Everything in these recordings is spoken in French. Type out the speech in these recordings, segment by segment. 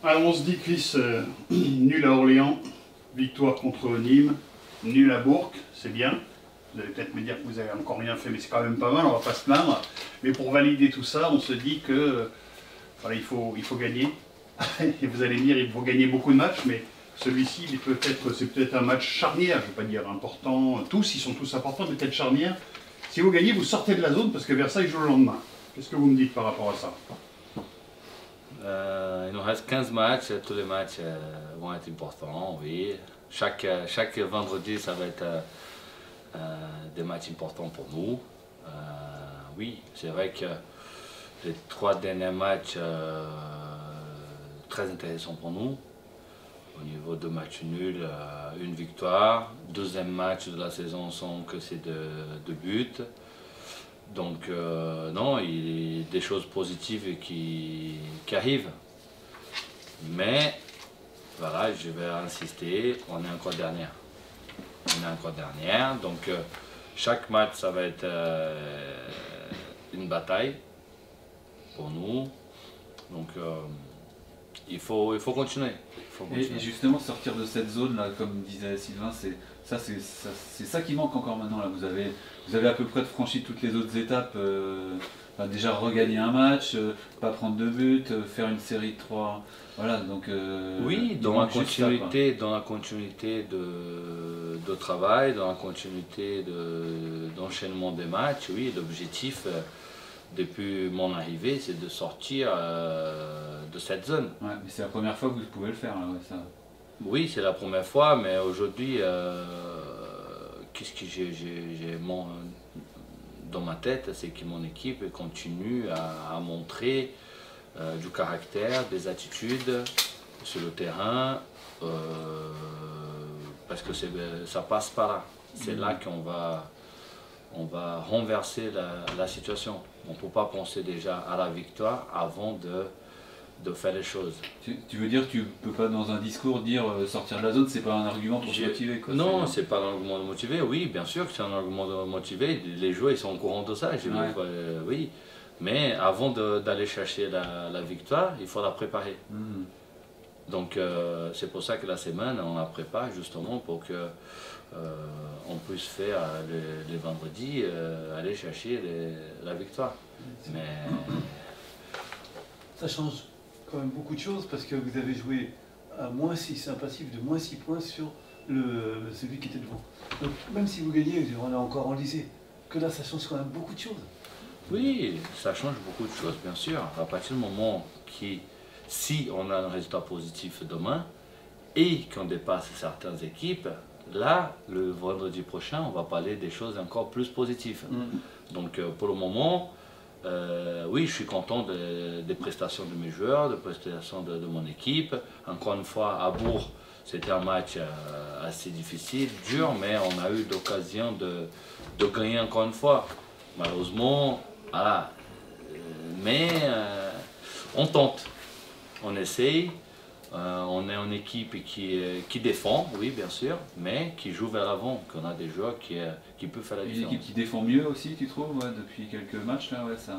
Alors on se dit Chris, nul à Orléans, victoire contre Nîmes, nul à Bourg, c'est bien. Vous allez peut-être me dire que vous n'avez encore rien fait, mais c'est quand même pas mal, on va pas se plaindre. Mais pour valider tout ça, on se dit que voilà, il faut gagner. Et vous allez me dire, il faut gagner beaucoup de matchs, mais celui-ci, c'est peut-être un match charnière, je ne vais pas dire important. Tous, ils sont tous importants, mais peut-être charnière. Si vous gagnez, vous sortez de la zone parce que Versailles joue le lendemain. Qu'est-ce que vous me dites par rapport à ça? Il nous reste 15 matchs, tous les matchs vont être importants, oui. Chaque vendredi, ça va être des matchs importants pour nous. Oui, c'est vrai que les 3 derniers matchs, très intéressants pour nous. Au niveau de matchs nuls, une victoire. Deuxième match de la saison sans que c'est de but. Donc non, il y a des choses positives qui arrivent. Mais voilà, je vais insister, on est encore dernière. On est encore dernière, donc chaque match ça va être une bataille pour nous. Donc il faut continuer. Et justement sortir de cette zone là, comme disait Sylvain, c'est ça qui manque encore maintenant là. Vous avez à peu près franchi toutes les autres étapes. Déjà regagner un match, pas prendre de but, faire une série de 3. Voilà, donc oui, dans la continuité de travail, dans la continuité d'enchaînement des matchs, oui, l'objectif depuis mon arrivée, c'est de sortir de cette zone. Ouais, mais c'est la première fois que vous pouvez le faire, là, ouais, ça. Oui, c'est la première fois, mais aujourd'hui, qu'est-ce que j'ai dans ma tête, c'est que mon équipe continue à montrer du caractère, des attitudes sur le terrain, parce que ça passe par là. C'est là qu'on va renverser la situation. On ne peut pas penser déjà à la victoire avant de faire les choses. Tu veux dire que tu ne peux pas dans un discours dire sortir de la zone, c'est pas un argument pour te motiver quoi. Non, c'est pas un argument de motiver. Oui, bien sûr que c'est un argument de motiver. Les joueurs ils sont au courant de ça. Oui. Mais avant d'aller chercher la victoire, il faut la préparer. Donc c'est pour ça que la semaine, on la prépare justement pour que on puisse faire les vendredis, aller chercher la victoire. Mais ça change quand même beaucoup de choses parce que vous avez joué à -6, un passif de -6 points sur celui qui était devant. Donc même si vous gagnez, on est encore enlisé. Que là, ça change quand même beaucoup de choses. Oui, ça change beaucoup de choses, bien sûr. À partir du moment si on a un résultat positif demain et qu'on dépasse certaines équipes, là, le vendredi prochain, on va parler des choses encore plus positives. Donc pour le moment, oui, je suis content des prestations de mes joueurs, des prestations de mon équipe. Encore une fois, à Bourg, c'était un match assez difficile, dur, mais on a eu l'occasion de gagner encore une fois. Malheureusement, voilà. Mais on tente, on essaye. On est une équipe qui défend, oui bien sûr, mais qui joue vers l'avant, qu'on a des joueurs qui peuvent faire la différence. Une équipe qui défend mieux aussi, tu trouves, depuis quelques matchs là, ouais, ça...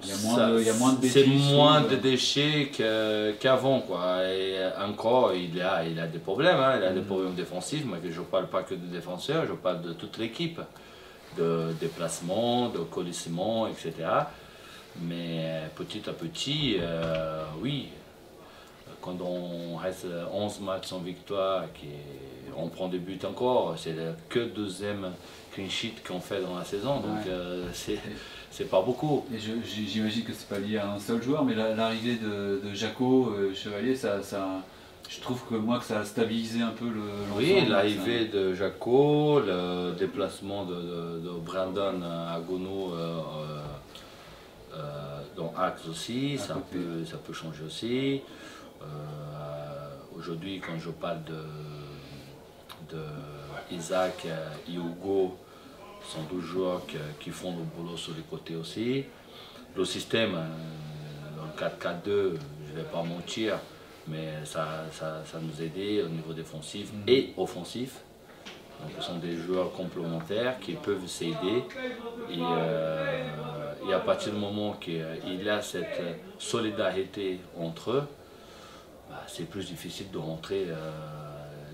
Il y a moins de déchets. C'est moins de déchets qu'avant, quoi. Et encore, il a des problèmes, hein. Il a des problèmes défensifs, mais je ne parle pas que de défenseurs, je parle de toute l'équipe, de déplacement, de colissement, etc. Mais petit à petit, oui. Quand on reste 11 matchs sans victoire, on prend des buts encore, c'est que deuxième clean sheet qu'on fait dans la saison, donc c'est pas beaucoup. Et j'imagine que c'est pas lié à un seul joueur, mais l'arrivée de Jaco Chevalier, je trouve que ça a stabilisé un peu l'ensemble. Oui, l'arrivée de Jaco, le déplacement de Brandon à Gono dans Axe aussi, ça peut changer aussi. Aujourd'hui, quand je parle de Isaac et Hugo, ce sont 2 joueurs qui font le boulot sur les côtés aussi. Le système, dans le 4-4-2, je ne vais pas mentir, mais ça nous aidait au niveau défensif et offensif. Donc, ce sont des joueurs complémentaires qui peuvent s'aider et à partir du moment qu'il y a cette solidarité entre eux, bah, c'est plus difficile de rentrer,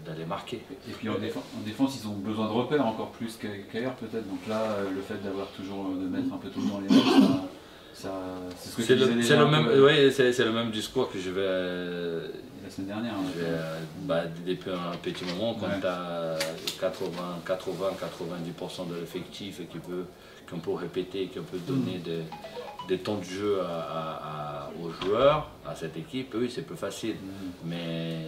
d'aller marquer. Et puis en défense, ils ont besoin de repères encore plus qu'ailleurs peut-être. Donc là, le fait d'avoir toujours, de mettre un peu tout dans les matchs, c'est ce que tu disais déjà. C'est le même discours que je vais... la semaine dernière. Depuis un petit moment, quand tu as 80-90% de l'effectif et qu'on peut répéter, qu'on peut donner des temps de jeu aux joueurs, à cette équipe, oui, c'est plus facile. Mais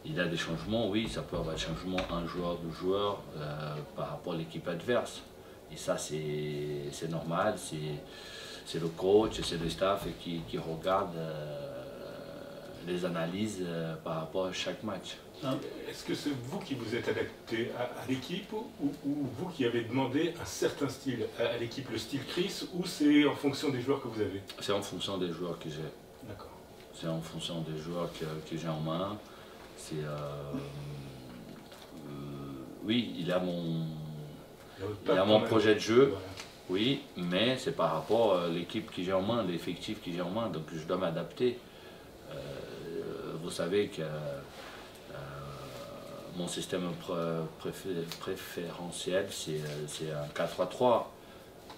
il y a des changements, oui, ça peut avoir des changements, un joueur, deux joueurs, par rapport à l'équipe adverse. Et ça, c'est normal, c'est le coach, c'est le staff qui regarde les analyses par rapport à chaque match. Est-ce que c'est vous qui vous êtes adapté à l'équipe ou vous qui avez demandé un certain style à l'équipe, le style Chris, ou c'est en fonction des joueurs que vous avez? C'est en fonction des joueurs que j'ai. D'accord. C'est en fonction des joueurs que j'ai en main. Oui, il a mon projet de jeu, Voilà. oui, mais c'est par rapport à l'équipe que j'ai en main, l'effectif que j'ai en main, donc je dois m'adapter. Vous savez que mon système préférentiel, c'est un 4-3-3.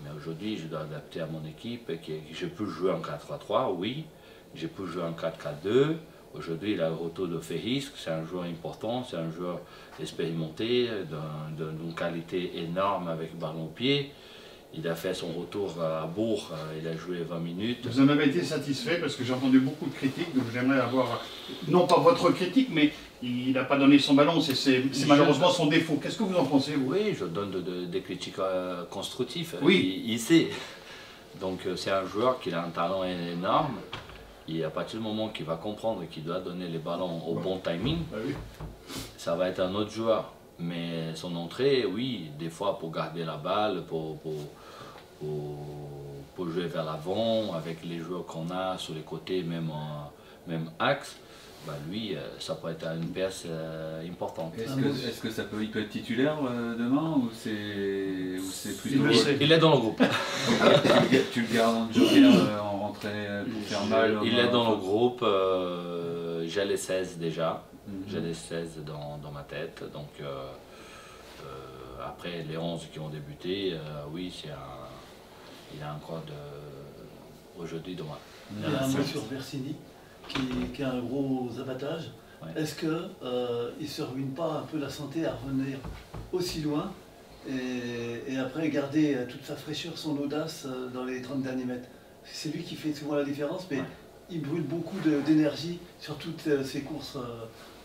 Mais aujourd'hui, je dois adapter à mon équipe. Je peux jouer en 4-3-3, oui. Je peux jouer en 4-4-2. Aujourd'hui, il a le retour de Ferris, c'est un joueur important, c'est un joueur expérimenté, d'une qualité énorme avec ballon au pied. Il a fait son retour à Bourg, il a joué 20 minutes. Vous en avez été satisfait parce que j'ai entendu beaucoup de critiques, donc j'aimerais avoir, non pas votre critique, mais il n'a pas donné son ballon, c'est malheureusement son défaut. Qu'est-ce que vous en pensez, vous? Oui, je donne des critiques constructives, oui. il sait. Donc c'est un joueur qui a un talent énorme, et à partir du moment qu'il va comprendre qu'il doit donner les ballons au bon timing, Oui. ça va être un autre joueur. Mais son entrée, oui, des fois pour garder la balle, pour jouer vers l'avant, avec les joueurs qu'on a sur les côtés, même axe, bah lui, ça peut être une pièce importante. Est-ce que il peut être titulaire demain ou c'est plutôt... Il est dans le groupe. Tu le gardes en joker en rentrée pour faire mal? Il est dans le groupe, j'ai les 16 déjà. J'ai les 16 dans ma tête, donc après les 11 qui ont débuté, oui, il a encore aujourd'hui demain. Il y a un mot sur Versini qui a un gros abattage. Ouais. Est-ce qu'il ne se ruine pas un peu la santé à revenir aussi loin et après garder toute sa fraîcheur, son audace dans les 30 derniers mètres? C'est lui qui fait souvent la différence, mais il brûle beaucoup d'énergie sur toutes ses courses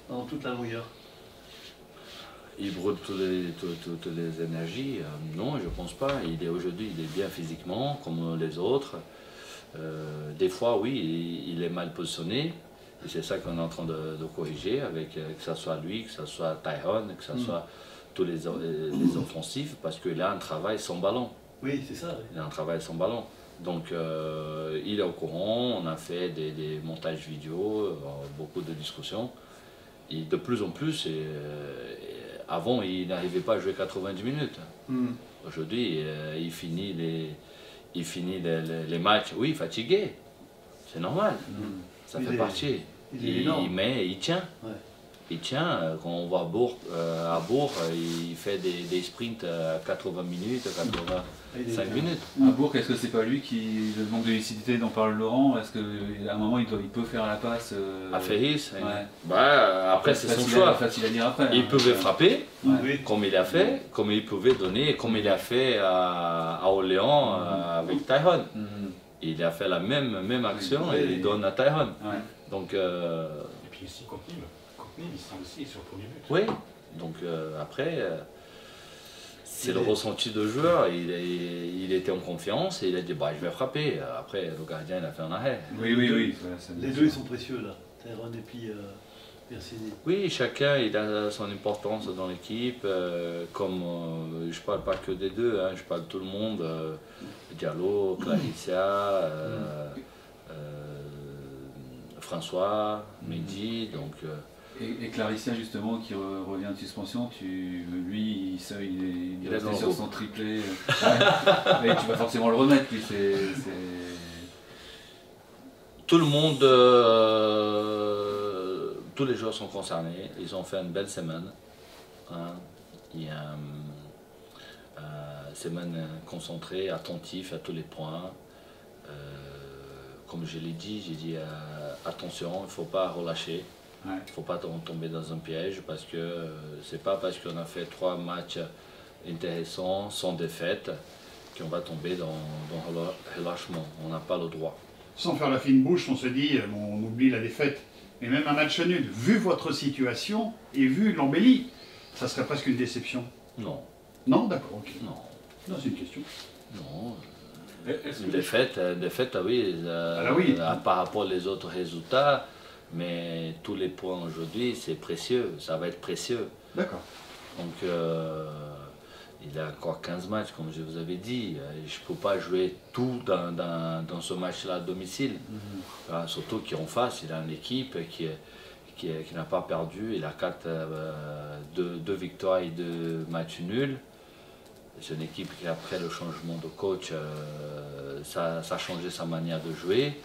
dans toute la longueur. Il brûle toutes les énergies. Non, je ne pense pas. Aujourd'hui, il est bien physiquement, comme les autres. Des fois, oui, il est mal positionné. Et c'est ça qu'on est en train de corriger, que ce soit lui, que ce soit Tyrone, que ce soit tous les offensifs, parce qu'il a un travail sans ballon. Oui, c'est ça. Oui. Il a un travail sans ballon. Donc, il est au courant. On a fait des montages vidéo, beaucoup de discussions. Et de plus en plus, avant il n'arrivait pas à jouer 90 minutes. Aujourd'hui, il finit les matchs, oui, fatigué. C'est normal, ça fait partie. Il tient. Ouais. Il tient, quand on va à Bourg, il fait des sprints à 80 minutes, à 85 minutes. À Bourg, est-ce que c'est pas lui qui, le manque de lucidité dont parle Laurent, est-ce qu'à un moment il peut faire la passe à Ferris? Ouais. Bah, après c'est son choix. Facile à dire après. Il pouvait frapper, Oui. comme il a fait, comme il pouvait donner, comme il a fait à Orléans avec Tyrone. Il a fait la même action et il donne à Tyrone. Ouais. Donc, Et puis aussi contre Nîmes. Contre Nîmes, il sent aussi sur le premier but. oui, donc après, c'est le ressenti de joueur. Il était en confiance et il a dit bah, je vais frapper. Après, le gardien il a fait un arrêt. Oui. Voilà, Les deux ils sont précieux là, Tyrone et puis Versini. Oui, chacun il a son importance dans l'équipe. Je parle pas que des deux, hein, je parle de tout le monde. Diallo, Claricia, François, Mehdi. Donc Et Claricien, justement, qui revient de suspension, lui, il est est resté dans le sur groupe. son triplé. Mais tu vas forcément le remettre, lui. Tout le monde, tous les joueurs sont concernés. Ils ont fait une belle semaine. Hein. Il y a une semaine concentrée, attentif à tous les points. Comme je l'ai dit, j'ai dit attention, il ne faut pas relâcher. Il ne faut pas tomber dans un piège parce que c'est pas parce qu'on a fait 3 matchs intéressants sans défaite qu'on va tomber dans le relâchement. On n'a pas le droit. Sans faire la fine bouche, on se dit, on oublie la défaite. Mais même un match nul, vu votre situation et vu l'embellie, ça serait presque une déception. Non, Non, d'accord, ok. non, Non, c'est une question. non. Est-ce Une que défaite, oui, Ah oui. par rapport aux autres résultats, mais tous les points aujourd'hui, c'est précieux, ça va être précieux. D'accord. Donc, il y a encore 15 matchs, comme je vous avais dit. Je ne peux pas jouer tout dans ce match-là à domicile. Surtout qu'en face, il a une équipe qui n'a pas perdu. Il a 2 victoires et 2 matchs nuls. C'est une équipe qui, après le changement de coach, ça a changé sa manière de jouer.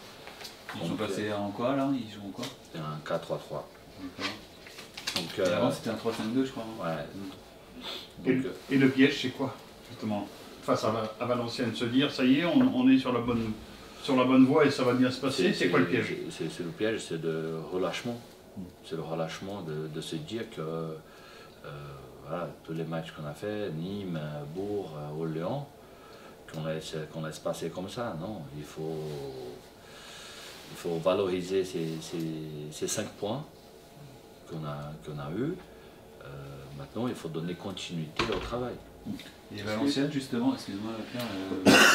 Ils sont passés en quoi, là? Ils jouent en quoi? C'est un 4-3-3. Donc, Et avant, c'était un 3-5-2, je crois. ouais. Et le piège, c'est quoi, justement, face à Valenciennes, se dire, ça y est, on est sur la bonne voie et ça va bien se passer, c'est quoi le piège? C'est le piège, c'est le relâchement. C'est le relâchement de se dire que voilà, tous les matchs qu'on a fait, Nîmes, Bourg, Orléans, qu'on laisse passer comme ça. Non, il faut valoriser ces 5 points qu'on a eus. Maintenant, il faut donner continuité au travail. Et Valenciennes, justement, excuse-moi Pierre,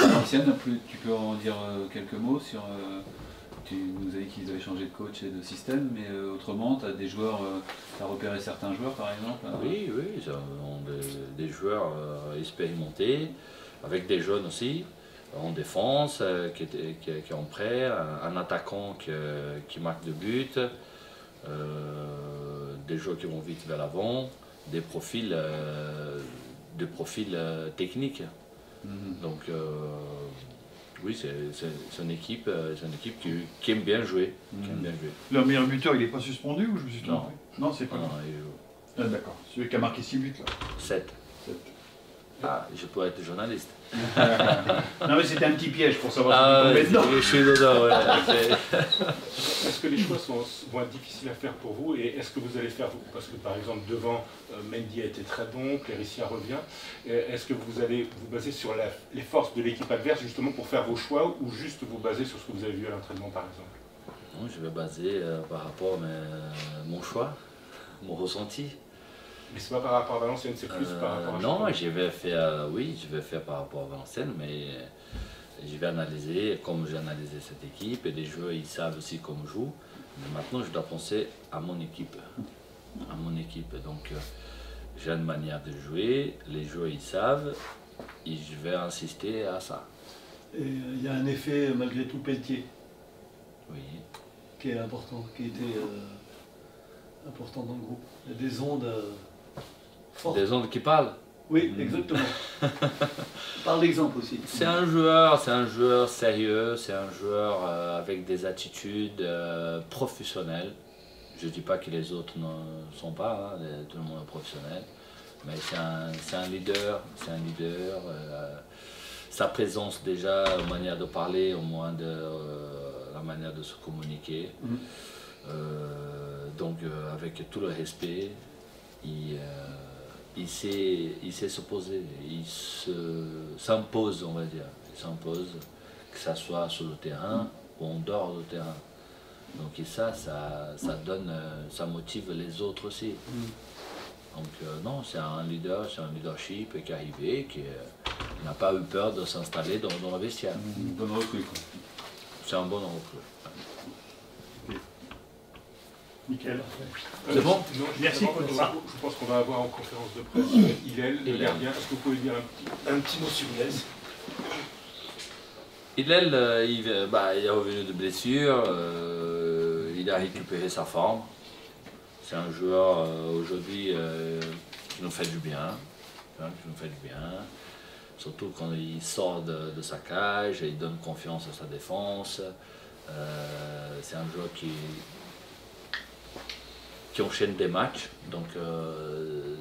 Valenciennes, tu peux en dire quelques mots sur... tu nous as dit qu'ils avaient changé de coach et de système, mais autrement, tu as des joueurs, tu as repéré certains joueurs par exemple? Oui, ils ont des joueurs expérimentés, avec des jeunes aussi, en défense, qui est en prêt, un attaquant qui marque de but, des joueurs qui vont vite vers l'avant, des profils techniques. Donc oui, c'est une équipe qui aime bien jouer. Leur meilleur buteur, il n'est pas suspendu ou je me suis Non. trompé? Non, c'est pas Non, lui. il joue. Ah, d'accord, celui qui a marqué 6 buts là. 7. Ah, je peux être journaliste. Non mais c'était un petit piège pour savoir si tu tombais dedans. Je suis dedans, ouais. Est-ce que les choix vont être difficiles à faire pour vous et est-ce que vous allez faire, parce que par exemple devant Mendy a été très bon, Claricien revient, est-ce que vous allez vous baser sur les forces de l'équipe adverse justement pour faire vos choix ou juste vous baser sur ce que vous avez vu à l'entraînement par exemple? Non, je vais baser par rapport à mon choix, mon ressenti. Mais c'est pas par rapport à Valenciennes, c'est plus par rapport à... Non, je vais faire par rapport à Valenciennes, mais je vais analyser comme j'ai analysé cette équipe et les joueurs ils savent aussi comment je joue. Mais maintenant je dois penser à mon équipe. Donc j'ai une manière de jouer, les joueurs ils savent et je vais insister à ça. Et il y a un effet malgré tout Pelletier Oui. qui est important, qui était important dans le groupe. Il y a des ondes fortes. Des ondes qui parlent. Oui, exactement. Par l'exemple aussi. C'est un joueur sérieux, c'est un joueur avec des attitudes professionnelles. Je ne dis pas que les autres ne sont pas, hein, tout le monde est professionnel, mais c'est un leader, sa présence déjà, la manière de parler, au moins la manière de se communiquer. Donc avec tout le respect, il sait s'opposer, il s'impose, on va dire. Il s'impose, que ce soit sur le terrain ou en dehors du terrain. Donc et ça donne, ça motive les autres aussi. Donc non, c'est un leadership qui est arrivé, qui n'a pas eu peur de s'installer dans le vestiaire. Une bonne recrue, quoi. C'est un bon recrue. Nickel. C'est bon? Non, Merci pour ça. Je pense qu'on va avoir en conférence de presse Hillel, le gardien. Est-ce que vous pouvez dire un petit mot sur Hillel? Hillel, il est revenu de blessure, il a récupéré sa forme. C'est un joueur aujourd'hui qui nous fait du bien, hein, qui nous fait du bien. Surtout quand il sort de sa cage et il donne confiance à sa défense. C'est un joueur qui enchaîne des matchs, donc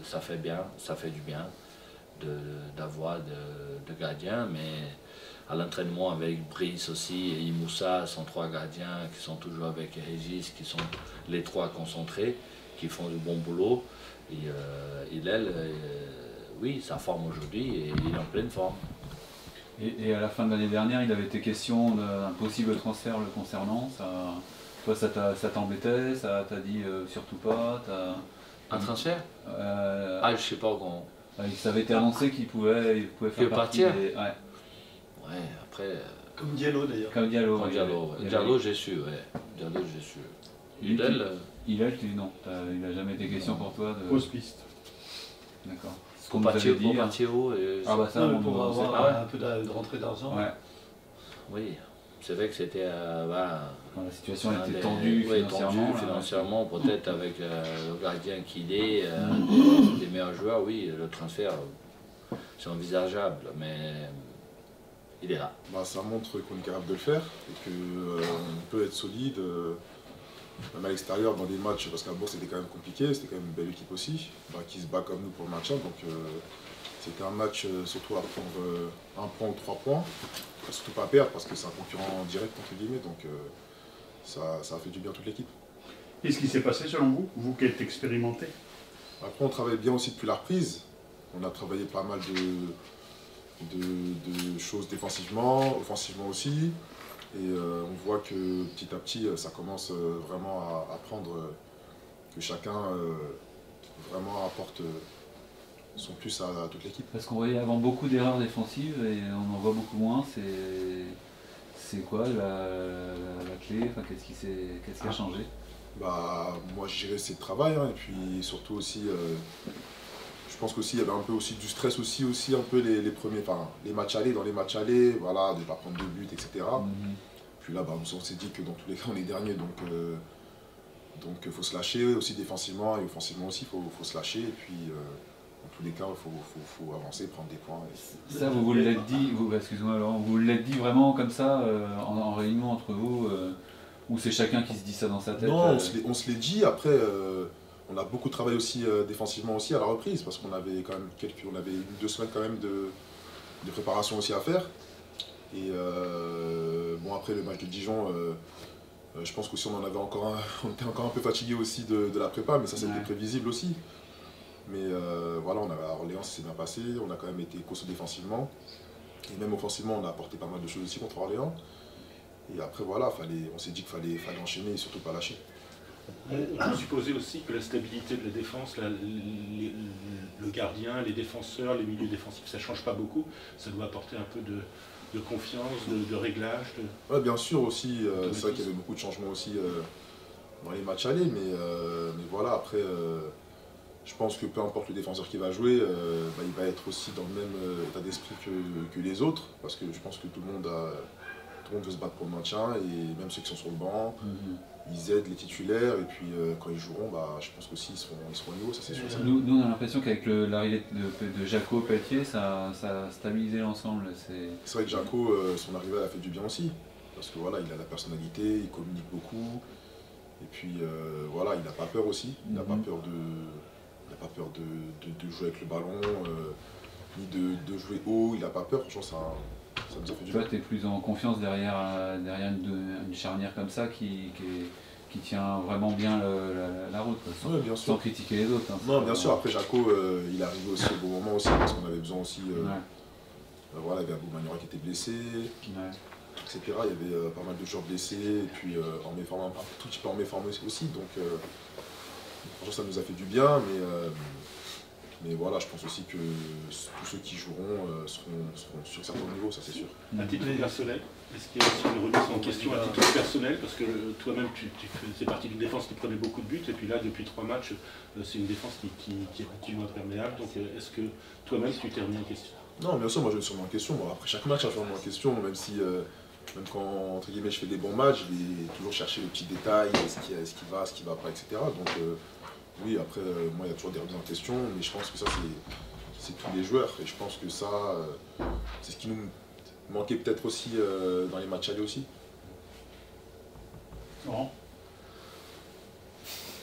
ça fait bien, ça fait du bien d'avoir de gardiens, mais à l'entraînement avec Brice aussi et Imoussa sont 3 gardiens qui sont toujours avec Régis, qui sont les 3 concentrés, qui font du bon boulot. Et Hillel, oui, ça forme aujourd'hui et il est en pleine forme. Et à la fin de l'année dernière, il avait été question d'un possible transfert le concernant. Toi, ça t'embêtait, ça t'a dit surtout pas. Un transfert Ah, je sais pas comment. Ça avait été annoncé qu'il pouvait faire partie partir. des... Ouais, après. Comme Diallo d'ailleurs. Comme Diallo. Diallo, j'ai su, ouais. Diallo, j'ai su. Hillel, non. Il n'a jamais été question pour toi de. Fausse piste. D'accord. Pour partir où Ah bah ça, Non, on mais pour on sait avoir pas. un peu de rentrée d'argent. Ouais. Oui, c'est vrai que c'était. Quand la situation dans était les- tendue ouais, financièrement. là, financièrement, peut-être avec le gardien qu'il est, des meilleurs joueurs, oui, le transfert, c'est envisageable, mais il est là. Bah, ça montre qu'on est capable de le faire et qu'on peut être solide, même à l'extérieur dans des matchs, parce qu'à Bourg c'était quand même compliqué, c'était quand même une belle équipe aussi, bah, qui se bat comme nous pour le maintien. Donc c'était un match surtout à prendre 1 point ou 3 points, surtout pas perdre parce que c'est un concurrent direct entre guillemets, donc ça a fait du bien à toute l'équipe. Qu'est-ce qui s'est passé selon vous, vous qui êtes expérimenté? Après on travaille bien aussi depuis la reprise, on a travaillé pas mal de choses défensivement, offensivement aussi. Et on voit que petit à petit, ça commence vraiment à prendre, que chacun vraiment apporte son plus à toute l'équipe. Parce qu'on voyait avant beaucoup d'erreurs défensives et on en voit beaucoup moins. C'est quoi la clé? Enfin, qu'est-ce qui a changé? Bah, moi je dirais c'est le travail, hein, et puis surtout aussi, je pense qu'aussi il y avait un peu aussi du stress aussi un peu les premiers, enfin les matchs allés, dans les matchs allés, voilà, de ne pas prendre de buts, etc. Puis là, bah, on s'est dit que dans tous les cas on est dernier, donc il faut se lâcher aussi défensivement et offensivement aussi, il faut se lâcher, et puis dans tous les cas il faut avancer, prendre des points. Ça, vous l'avez dit, excuse-moi Laurent, vous l'avez dit vraiment comme ça, en réunion entre vous, ou c'est chacun qui se dit ça dans sa tête? Non, on se l'est dit. Après, on a beaucoup travaillé aussi défensivement aussi à la reprise, parce qu'on avait quand même on avait 2 semaines quand même de préparation aussi à faire. Et bon, après le match de Dijon, je pense qu'aussi on était encore un peu fatigué aussi de la prépa, mais ça c'était prévisible aussi. Mais voilà, à Orléans ça s'est bien passé, on a quand même été costaud défensivement. Et même offensivement, on a apporté pas mal de choses aussi contre Orléans. Et après voilà, on s'est dit qu'il fallait enchaîner et surtout pas lâcher. On supposait aussi que la stabilité de la défense, le gardien, les défenseurs, les milieux défensifs, ça ne change pas beaucoup. Ça doit apporter un peu de confiance, de réglage. Ouais, bien sûr aussi, c'est vrai qu'il y avait beaucoup de changements aussi dans les matchs allés, mais voilà, après, je pense que peu importe le défenseur qui va jouer, il va être aussi dans le même état d'esprit que les autres, parce que je pense que tout le monde veut se battre pour le maintien, et même ceux qui sont sur le banc, ils aident les titulaires, et puis quand ils joueront, je pense qu'aussi ils seront au niveau, ça c'est sûr. Nous, on a l'impression qu'avec l'arrivée de Jaco Pelletier, ça a stabilisé l'ensemble. C'est vrai que Jaco, son arrivée, elle a fait du bien aussi, parce que voilà, il a la personnalité, il communique beaucoup, et puis voilà, il n'a pas peur aussi, il n'a pas peur de jouer avec le ballon, ni de jouer haut, il n'a pas peur, franchement ça nous a fait du bien. Toi, tu es plus en confiance derrière une charnière comme ça qui tient vraiment bien la route, quoi, Ouais, bien sûr. sans critiquer les autres. Hein, non, bien sûr, après Jaco, il est arrivé aussi au bon moment aussi, parce qu'on avait besoin aussi, voilà, il y avait Boumaniora qui était blessé, etc. Il y avait pas mal de joueurs blessés, et puis un tout petit peu en méformé aussi, donc franchement ça nous a fait du bien, mais voilà, je pense aussi que tous ceux qui joueront seront sur certains niveaux, ça c'est sûr. À titre personnel, est-ce qu'il y a aussi une remise en question à titre personnel? Parce que toi-même, tu faisais partie d'une défense qui prenait beaucoup de buts, et puis là, depuis 3 matchs, c'est une défense qui est relativement imperméable. Donc est-ce que toi-même, tu t'es remis en question? Non, bien sûr, moi je me suis remis en question. Bon, après chaque match, je me remets en question, même si, même quand entre guillemets, je fais des bons matchs, je vais toujours chercher les petits détails, ce qui va pas, etc. Donc Oui, après, moi, il y a toujours des remises en question, mais je pense que ça, c'est tous les joueurs. Et je pense que ça, c'est ce qui nous manquait peut-être aussi dans les matchs allés aussi. Bon.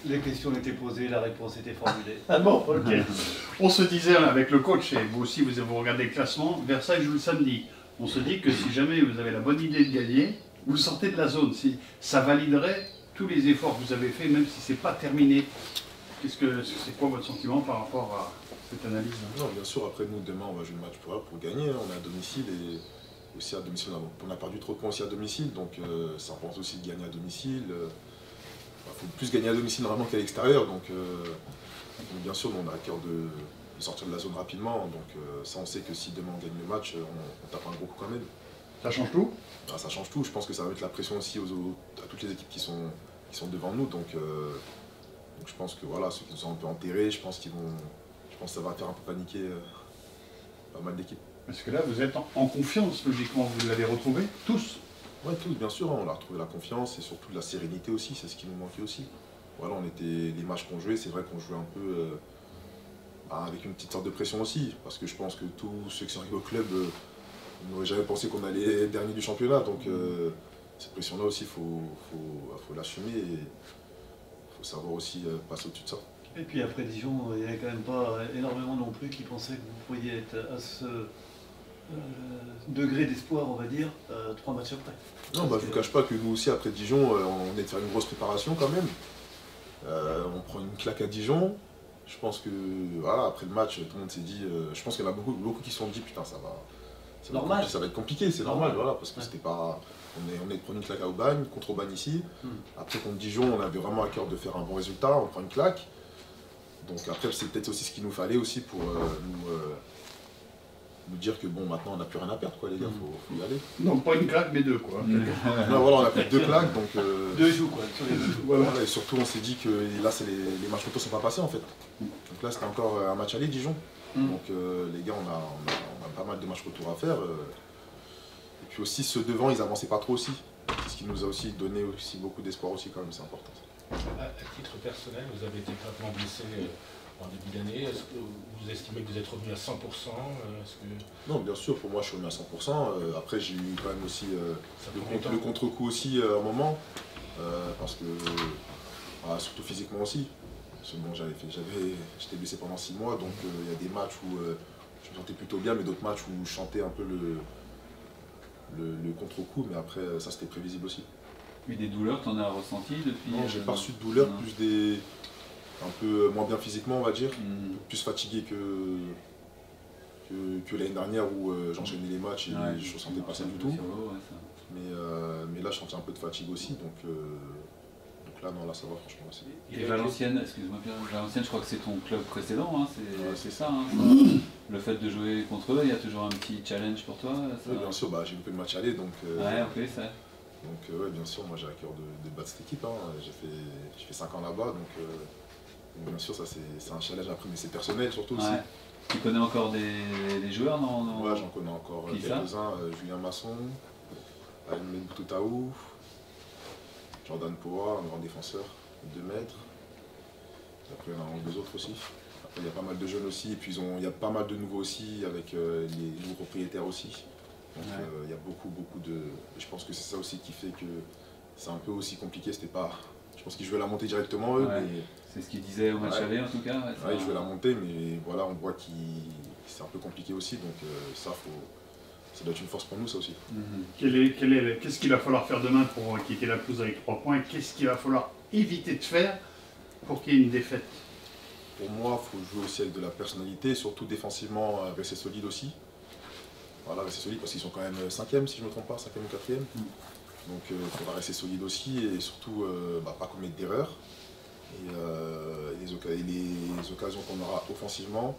Les questions étaient posées, la réponse était formulée. Ah bon, ok. On se disait avec le coach, et vous aussi vous regardez le classement, Versailles joue le samedi. On se dit que si jamais vous avez la bonne idée de gagner, vous sortez de la zone. Si ça validerait tous les efforts que vous avez faits, même si c'est pas terminé. C'est quoi votre sentiment par rapport à cette analyse? Non, bien sûr, après nous, demain, on va jouer le match pour gagner. Hein. On est à domicile et aussi à domicile. On a perdu trop de points aussi à domicile, donc ça importe aussi de gagner à domicile. Il faut plus gagner à domicile normalement qu'à l'extérieur, donc bien sûr, on a à cœur de sortir de la zone rapidement. Donc ça, on sait que si demain on gagne le match, on tape un gros coup quand même. Ça change tout? Ah, ça change tout. Je pense que ça va mettre la pression aussi à toutes les équipes qui sont devant nous. Donc je pense que voilà, ceux qui nous sont un peu enterrés, je pense que ça va faire un peu paniquer pas mal d'équipes. Parce que là, vous êtes en confiance, logiquement. Vous l'avez retrouvé, tous? Oui, tous, bien sûr. Hein, on a retrouvé la confiance et surtout la sérénité aussi. C'est ce qui nous manquait aussi. Voilà, les matchs qu'on jouait, c'est vrai qu'on jouait un peu avec une petite sorte de pression aussi. Parce que je pense que tous ceux qui sont arrivés au club n'auraient jamais pensé qu'on allait dernier du championnat. Donc cette pression-là aussi, il faut l'assumer et il faut savoir aussi passer au-dessus de ça. Et puis après Dijon, il n'y avait quand même pas énormément non plus qui pensaient que vous pourriez être à ce degré d'espoir, on va dire, 3 matchs après. Non, je ne vous cache pas que nous aussi, après Dijon, on est de faire une grosse préparation quand même. On prend une claque à Dijon. Je pense que, voilà, après le match, tout le monde s'est dit... je pense qu'il y en a beaucoup qui se sont dit, putain, ça va être compliqué, c'est normal, voilà, parce que c'était pas... On est de prendre une claque à Aubagne, contre Aubagne ici. Après, contre Dijon, on avait vraiment à cœur de faire un bon résultat, on prend une claque. Donc après, c'est peut-être aussi ce qu'il nous fallait aussi pour nous dire que bon, maintenant on n'a plus rien à perdre, quoi, les gars, faut y aller. Donc pas une claque, mais deux, quoi. Non, voilà, on a pris 2 claques, donc... 2 joues, quoi, sur les 2. Voilà, et surtout, on s'est dit que là, les matchs retour ne sont pas passés, en fait. Donc là, c'était encore un match aller, Dijon. Donc les gars, on a pas mal de matchs retour à faire. Et puis aussi, ceux devant, ils avançaient pas trop aussi. C'est ce qui nous a aussi donné aussi beaucoup d'espoir aussi, quand même, c'est important. À titre personnel, vous avez été gravement blessé en début d'année. Est-ce que vous estimez que vous êtes revenu à 100%? Non, bien sûr, pour moi, je suis revenu à 100%. Après, j'ai eu quand même aussi le contre-coup aussi à un moment. Parce que, surtout physiquement aussi. Parce que bon, j'étais blessé pendant 6 mois, donc il y a des matchs où je me sentais plutôt bien, mais d'autres matchs où je chantais un peu le contre-coup. Mais après, ça, c'était prévisible aussi. Puis des douleurs, t'en as ressenti depuis? Non, j'ai pas reçu de douleurs, plus un peu moins bien physiquement, on va dire, plus fatigué que l'année dernière où j'enchaînais les matchs et je ne ressentais pas ça du tout. Mais là, je sentais un peu de fatigue aussi, donc là, non, là, ça va franchement aussi. Et Valenciennes, excuse-moi Pierre, Valenciennes, je crois que c'est ton club précédent, hein, c'est ça, hein, le fait de jouer contre eux, il y a toujours un petit challenge pour toi? Oui, bien sûr, j'ai loupé le match aller, donc... ok, ça. Donc ouais, bien sûr, moi j'ai à cœur de battre cette équipe. Hein. J'ai fait 5 ans là-bas, donc bien sûr ça c'est un challenge après, mais c'est personnel surtout aussi. Tu connais encore des joueurs, non? Ouais, j'en connais encore quelques-uns. Julien Masson, Almen Boutoutaou, Jordan Poa, un grand défenseur, 2 mètres. Après il y en a 2 autres aussi. Après il y a pas mal de jeunes aussi, et puis il y a pas mal de nouveaux aussi avec les nouveaux propriétaires aussi. Donc il y a beaucoup de... Et je pense que c'est ça aussi qui fait que c'est un peu aussi compliqué, c'était pas... Je pense qu'ils jouaient la montée directement eux, mais... C'est ce qu'ils disaient au match aller en tout cas. Ils jouaient la montée, mais voilà, on voit que c'est un peu compliqué aussi, donc ça doit être une force pour nous ça aussi. Qu'est-ce qu'il va falloir faire demain pour quitter la pelouse avec 3 points? Qu'est-ce qu'il va falloir éviter de faire pour qu'il y ait une défaite? Pour moi, il faut jouer aussi avec de la personnalité, surtout défensivement, rester solide aussi. Voilà, rester solide parce qu'ils sont quand même 5e si je ne me trompe pas, 5e ou 4e. Donc il faudra rester solide aussi et surtout pas commettre d'erreurs. Et les occasions qu'on aura offensivement,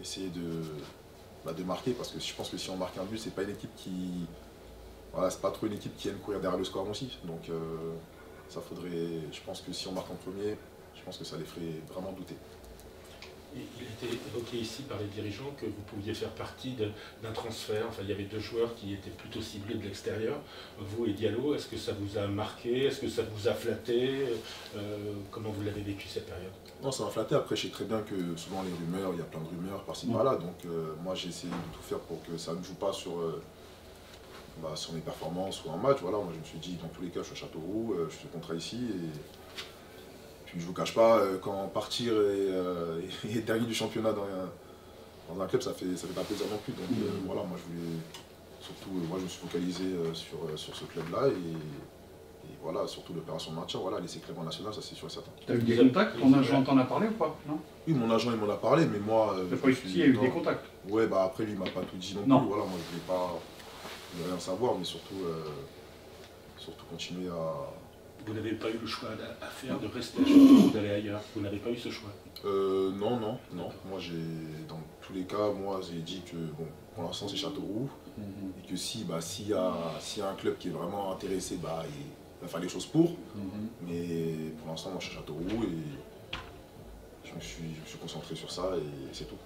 essayer de marquer parce que je pense que si on marque un but, c'est pas une équipe qui... Voilà, c'est pas trop une équipe qui aime courir derrière le score aussi. Donc ça faudrait... Je pense que si on marque en premier, je pense que ça les ferait vraiment douter. Il a été évoqué ici par les dirigeants que vous pouviez faire partie d'un transfert. Enfin, il y avait 2 joueurs qui étaient plutôt ciblés de l'extérieur, vous et Diallo. Est-ce que ça vous a marqué? Est-ce que ça vous a flatté? Comment vous l'avez vécu cette période? Non, ça m'a flatté. Après, je sais très bien que souvent les rumeurs, il y a plein de rumeurs par-ci par-là. Donc moi, j'ai essayé de tout faire pour que ça ne joue pas sur mes performances ou un match. Voilà, moi je me suis dit, dans tous les cas, je suis à Châteauroux, je suis contrat ici. Et puis je vous cache pas, quand partir et être dernier du championnat dans un club, ça fait pas plaisir non plus. Donc voilà, moi je voulais surtout, moi je me suis focalisé sur ce club-là et voilà, surtout l'opération de maintien, voilà, laisser club en national, ça c'est sûr et certain. Tu as eu des contacts? Ton agent t'en a parlé ou pas? Non. Oui, mon agent il m'en a parlé, mais moi. Il y a eu des contacts? Ouais, bah après lui il m'a pas tout dit non plus. Voilà, moi je voulais rien savoir, mais surtout continuer à. Vous n'avez pas eu le choix à faire de rester à Châteauroux ou d'aller ailleurs? Vous n'avez pas eu ce choix? Non. Moi, dans tous les cas, moi, j'ai dit que, bon, pour l'instant, c'est Châteauroux. Et que s'il y a un club qui est vraiment intéressé, bah, il va faire les choses pour. Mais pour l'instant, moi, je suis à Châteauroux et je me suis concentré sur ça et c'est tout.